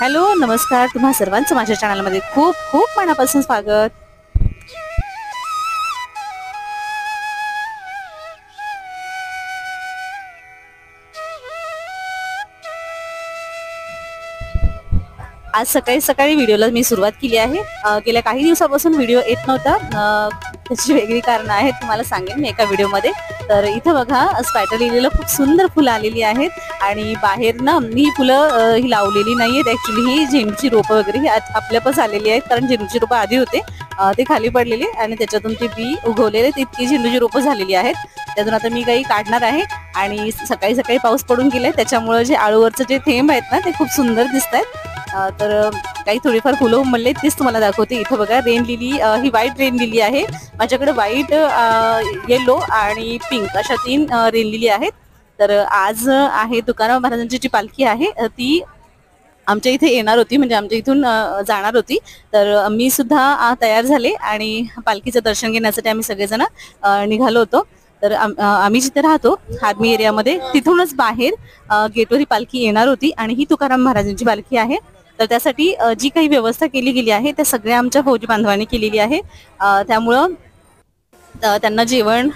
Hello नमस्कार, तुम्हा सर्वांचं माझ्या चॅनलमध्ये खूप खूप मनापासून स्वागत। आज सकाळी सकाळी व्हिडिओला मी सुरुवात केली आहे। गेल्या काही दिवसापासून व्हिडिओ येत नव्हता, त्याची वेगळी कारण आहेत, तुम्हाला सांगेन मी एका व्हिडिओमध्ये। तर इथं बघा स्पायडर लिलीला खूप सुंदर फुलं आलेली आहेत आणि बाहेर ना ही फुलं ही लावलेली नाहीयेत, ऍक्च्युली ही झेंडूची रोपं वगैरे ही आपल्यापास आलेली आहेत, कारण झेंडूची रोपं आधी होते ते खाली पडलेले आणि त्याच्यातून ते बी उगवलेले इतकी झेंडूची रोपं झालेली आहेत। त्यातून आता मी काही काढणार आहे आणि सकाळी सकाळी पाऊस पडून गेलाय, त्याच्यामुळे जे आळूवरचे जे थेंब आहेत ना ते खूप सुंदर दिसतात। तर काही थोडीफार फुलं उमलले तेच तुम्हाला दाखवते। इथं बघा रेन लिली, ही व्हाईट रेन लिली आहे, माझ्याकडे व्हाईट, येलो आणि पिंक अशा 3 रेन लिली आहेत। तर आज आहे तुकाराम महाराजांची जी पालखी आहे ती आमच्या इथे येणार होती, म्हणजे आमच्या इथून जाणार होती। तर मी सुद्धा तयार झाले आणि पालखीचं दर्शन घेण्यासाठी आम्ही सगळेजण निघालो होतो। तर आम्ही जिथे राहतो आर्मी एरियामध्ये तिथूनच बाहेर गेटवर ही पालखी येणार होती आणि ही तुकाराम महाराजांची पालखी आहे। तर त्यासाठी जी काही व्यवस्था केली गेली आहे त्या सगळ्या आमच्या फौजी बांधवांनी केलेली आहे। त्यामुळं त्यांना जेवण,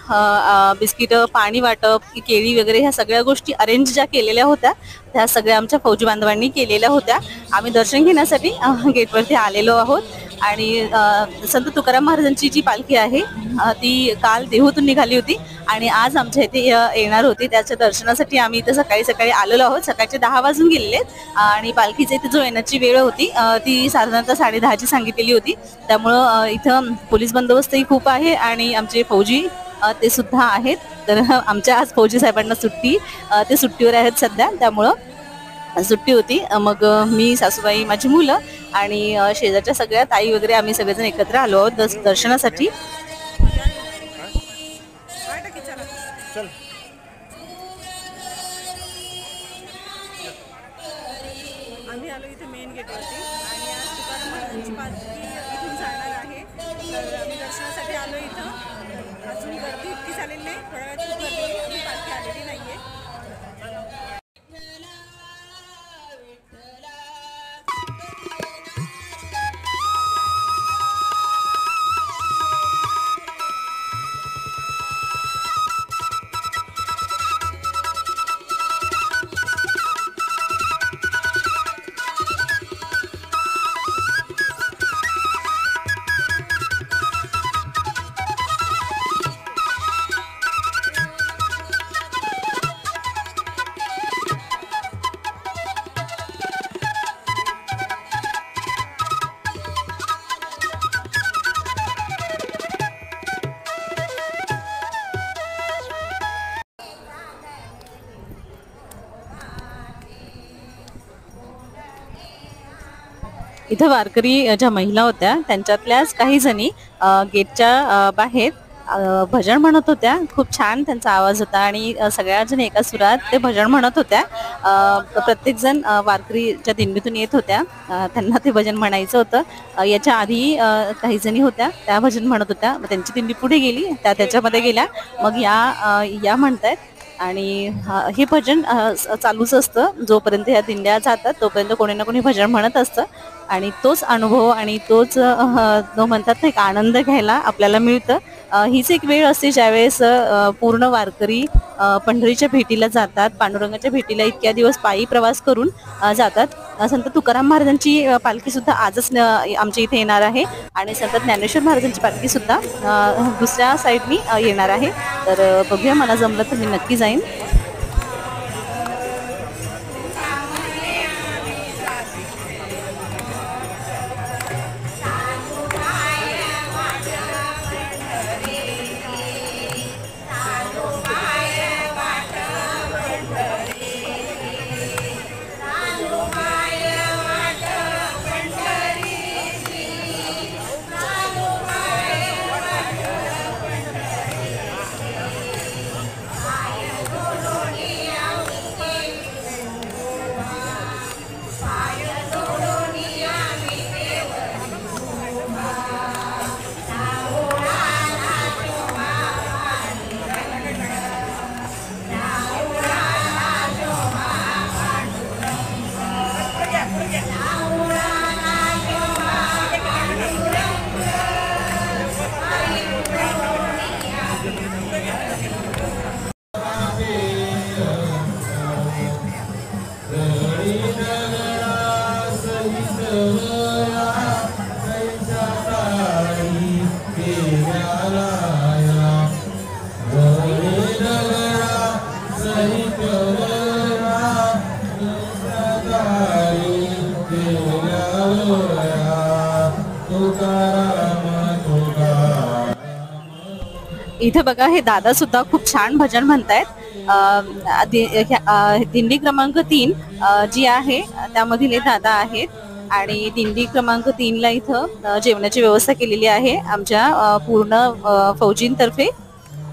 बिस्किट, पाणी वाटप, केळी वगैरे ह्या सगळ्या गोष्टी अरेंज ज्या केलेल्या होत्या त्या सगळ्या आमच्या फौजी बांधवांनी केलेल्या होत्या। आम्ही दर्शन घेण्यासाठी गेटवरती आलेलो आहोत आणि संत तुकाराम महाराजांची जी पालखी आहे ती काल देहूतून निघाली होती आणि आज आमच्या इथे येणार होती। त्याच्या दर्शनासाठी आम्ही इथे सकाळी सकाळी आलेलो आहोत। सकाळचे 10 वाजून गेलेले आणि पालखीचे इथे जो येण्याची वेळ होती ती साधारणतः 10:30ची सांगितलेली होती। त्यामुळं इथं पोलीस बंदोबस्तही खूप आहे आणि आमचे फौजी ते सुद्धा आहेत। तर आमच्या आज फौजी साहेबांना सुट्टी, ते सुट्टीवर आहेत सध्या, त्यामुळं सुट्टी होती। मग मी, सासूबाई, माझी मुलं आणि शेजारच्या सगळ्या ताई वगैरे आम्ही सगळेजण एकत्र आलो आहोत दर्शनासाठी। आम्ही आलो इथे मेन गेटवरती आणि आज तुकाराम महाराजांची पालखी इथून जाणार आहे। तर आम्ही दर्शनासाठी आलो इथं। अजून गर्दी इतकी झालेली नाही, थोड्या वेळात खूप गर्दी होईल, अजून पालखी आलेली नाहीये। इथं वारकरी ज्या महिला होत्या त्यांच्यातल्याच काही जणी गेटच्या बाहेर भजन म्हणत होत्या। खूप छान त्यांचा आवाज होता आणि सगळ्या जण एका सुरात ते भजन म्हणत होत्या। प्रत्येक जण वारकरी ज्या दिंडीतून येत होत्या त्यांना ते भजन म्हणायचं होतं। याच्या आधी काही जणी होत्या त्या भजन म्हणत होत्या, त्यांची दिंडी पुढे गेली, त्या त्याच्यामध्ये गेल्या, मग या म्हणतायत आणि हे भजन चालूच असतं। जोपर्यंत ह्या दिंड्या जातात तोपर्यंत कोणी ना कोणी भजन म्हणत असतं आणि तोच अनुभव आणि तोच म्हणतात ना एक आनंद घ्यायला आपल्याला मिळतं। हीच एक वेळ असते ज्यावेळेस पूर्ण वारकरी पंढरीच्या भेटीला जातात, पांडुरंगाच्या भेटीला इतक्या दिवस पायी प्रवास करून जातात। संत तुकाराम महाराजांची पालखी सुद्धा आजच आमच्या इथे येणार आहे आणि संत ज्ञानेश्वर महाराजांची पालखी सुद्धा दुसऱ्या साईडनी येणार आहे। तर बघूया, मला जमलं तर मी नक्की जाईन। इथे बघा हे दादा सुद्धा खूप छान भजन म्हणतायत. दिंडी क्रमांक 3 जी आहे त्यामधील हे दादा आहेत. आणि दिंडी क्रमांक 3 ला इथं जेवणाची व्यवस्था केलेली आहे आमच्या पूर्ण फौजींतर्फे.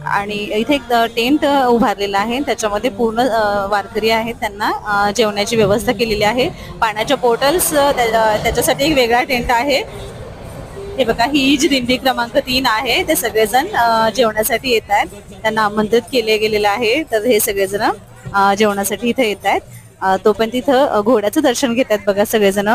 आणि इथे एक टेंट उभारलेला आहे, त्याच्यामध्ये पूर्ण वारकरी आहेत त्यांना जेवणाची व्यवस्था केलेली आहे. पाण्याच्या बॉटल्स त्याच्यासाठी एक वेगळा टेंट आहे. हे बघा ही जी दिंडी क्रमांक 3 आहे ते सगळेजण जेवणासाठी येत आहेत, त्यांना आमंत्रित केले गेलेलं आहे. तर हे सगळेजण जेवणासाठी इथे येत आहेत. तोपर्यंत इथं घोड्याचं दर्शन घेत आहेत बघा सगळेजण.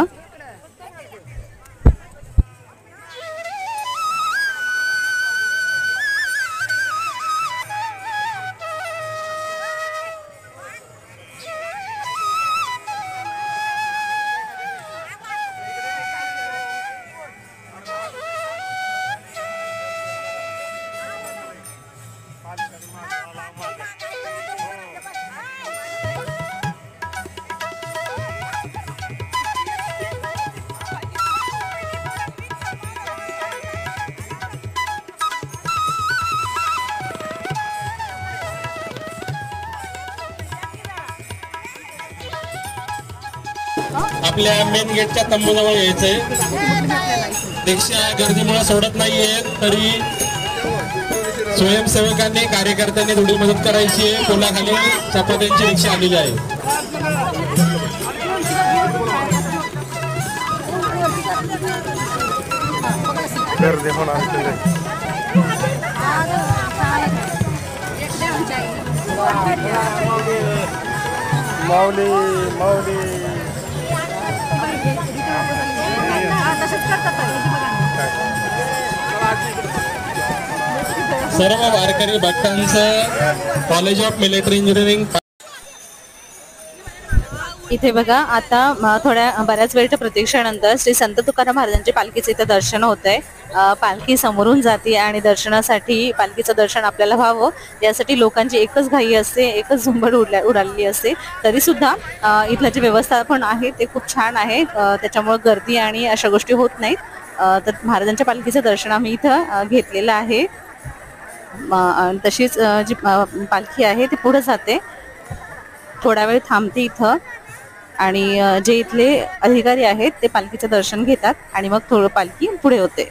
आपल्या मेन गेटच्या तंबूजवळ यायचंय. रिक्षा गर्दीमुळे सोडत नाहीये, तरी स्वयंसेवकांनी कार्यकर्त्यांनी थोडी मदत करायची आहे. पुलाखाली चपात्यांची रिक्षा आलेली आहे. गर्दी होणार. माऊली माऊली सर्व वारकरी भक्तांचं कॉलेज ऑफ मिलिटरी इंजिनिअरिंग. इथे बघा आता बऱ्याच वेळच्या प्रतीक्षेनंतर श्री संत तुकाराम महाराजांच्या पालखीचे इथे दर्शन होत आहे. पालखी समोरून जाते आणि दर्शनासाठी पालखीचं दर्शन आपल्याला व्हावं यासाठी लोकांची एकच घाई असते, एकच झुंबड उडालेली असते. तरी सुद्धा इथलं जे व्यवस्थापन आहे ते खूप छान आहे, त्याच्यामुळे गर्दी आणि अशा गोष्टी होत नाहीत. तर महाराजांच्या पालखीचं दर्शन आम्ही इथं घेतलेलं आहे. तशीच जी पालखी आहे ती पुढे जाते, थोडा वेळ थांबते इथं आणि जे इथले अधिकारी आहेत ते पालखीचं दर्शन घेतात आणि मग थोडं पालखी पुढे होते.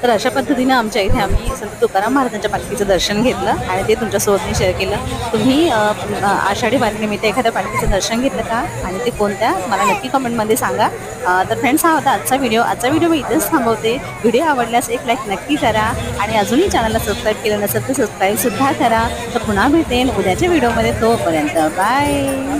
तर अशा पद्धतीने आमच्या इथे आम्ही संत तुकाराम महाराजांच्या पालखीचं दर्शन घेतलं आणि ते तुमच्यासोबत मी शेअर केलं. तुम्ही आषाढी वारीनिमित्त एखाद्या पालखीचं दर्शन घेतलं का आणि ते कोणत्या मला नक्की कमेंटमध्ये सांगा. तर फ्रेंड्स, हा होता आजचा व्हिडिओ मी इथेच थांबवते. व्हिडिओ आवडल्यास एक लाईक नक्की करा आणि अजूनही चॅनलला सबस्क्राईब केलं नसेल तर सबस्क्राईबसुद्धा करा. तर पुन्हा भेटेन उद्याच्या व्हिडिओमध्ये. तोपर्यंत बाय.